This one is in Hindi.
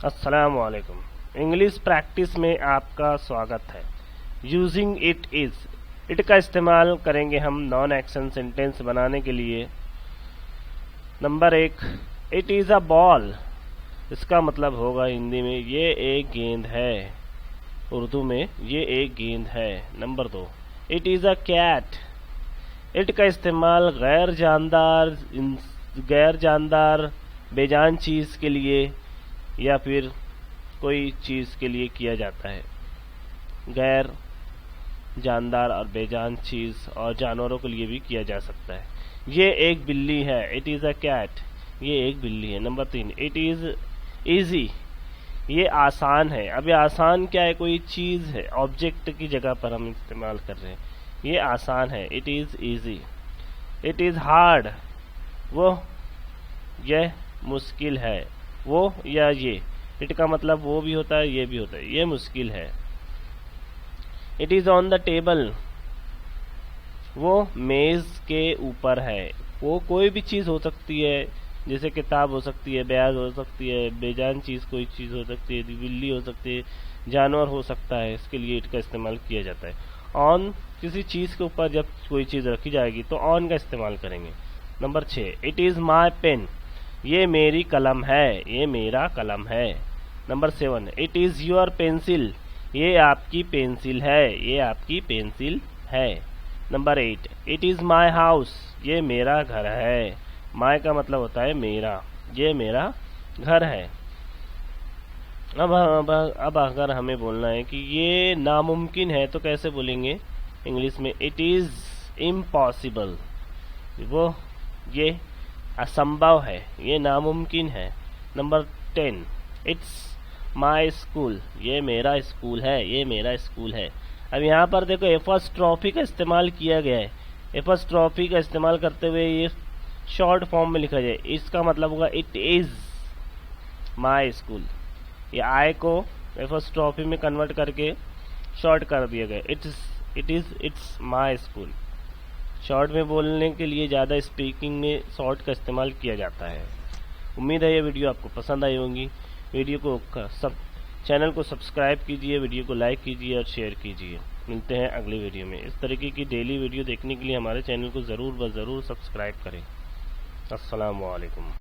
अस्सलाम वालेकुम। इंग्लिश प्रैक्टिस में आपका स्वागत है। यूजिंग इट इज, इट का इस्तेमाल करेंगे हम नॉन एक्शन सेंटेंस बनाने के लिए। Number 1, it is a ball. इसका मतलब होगा हिंदी में ये एक गेंद है, उर्दू में ये एक गेंद है। Number 2, it is a cat. It का इस्तेमाल गैर जानदार बेजान चीज के लिए या फिर कोई चीज के लिए किया जाता है। गैर जानदार और बेजान चीज और जानवरों के लिए भी किया जा सकता है। ये एक बिल्ली है, इट इज अ कैट। ये एक बिल्ली है। Number 3, it is easy. ये आसान है। अब ये आसान क्या है? कोई चीज है, ऑब्जेक्ट की जगह पर हम इस्तेमाल कर रहे हैं। ये आसान है, it is easy. It is hard, वो यह मुश्किल है। वो या ये, इट का मतलब वो भी होता है ये भी होता है। ये मुश्किल है। It is on the table, वो मेज के ऊपर है। वो कोई भी चीज हो सकती है, जैसे किताब हो सकती है, बैग हो सकती है, बेजान चीज कोई चीज हो सकती है, बिल्ली हो सकती है, जानवर हो सकता है। इसके लिए इट का इस्तेमाल किया जाता है। ऑन, किसी चीज के ऊपर जब कोई चीज रखी जाएगी तो ऑन का इस्तेमाल करेंगे। Number 6, it is my pen. ये मेरी कलम है, ये मेरा कलम है। Number 7, it is your pencil. ये आपकी पेंसिल है, ये आपकी पेंसिल है। Number 8, it is my house. ये मेरा घर है। माई का मतलब होता है मेरा, ये मेरा घर है। अब अगर हमें बोलना है कि ये नामुमकिन है तो कैसे बोलेंगे इंग्लिश में? It is impossible. वो ये असंभव है, ये नामुमकिन है। Number 10, it's my school. ये मेरा स्कूल है, ये मेरा स्कूल है। अब यहाँ पर देखो एपॉस्ट्रॉफी का इस्तेमाल किया गया है। एपॉस्ट्रॉफी का इस्तेमाल करते हुए ये शॉर्ट फॉर्म में लिखा जाए, इसका मतलब होगा इट इज माई स्कूल। ये आई को एपॉस्ट्रॉफी में कन्वर्ट करके शॉर्ट कर दिया गया, इट्स माई स्कूल। शॉर्ट में बोलने के लिए ज़्यादा स्पीकिंग में शॉर्ट का इस्तेमाल किया जाता है। उम्मीद है ये वीडियो आपको पसंद आई होंगी। वीडियो को चैनल को सब्सक्राइब कीजिए, वीडियो को लाइक कीजिए और शेयर कीजिए। मिलते हैं अगली वीडियो में। इस तरीके की डेली वीडियो देखने के लिए हमारे चैनल को ज़रूर सब्सक्राइब करें। अस्सलाम वालेकुम।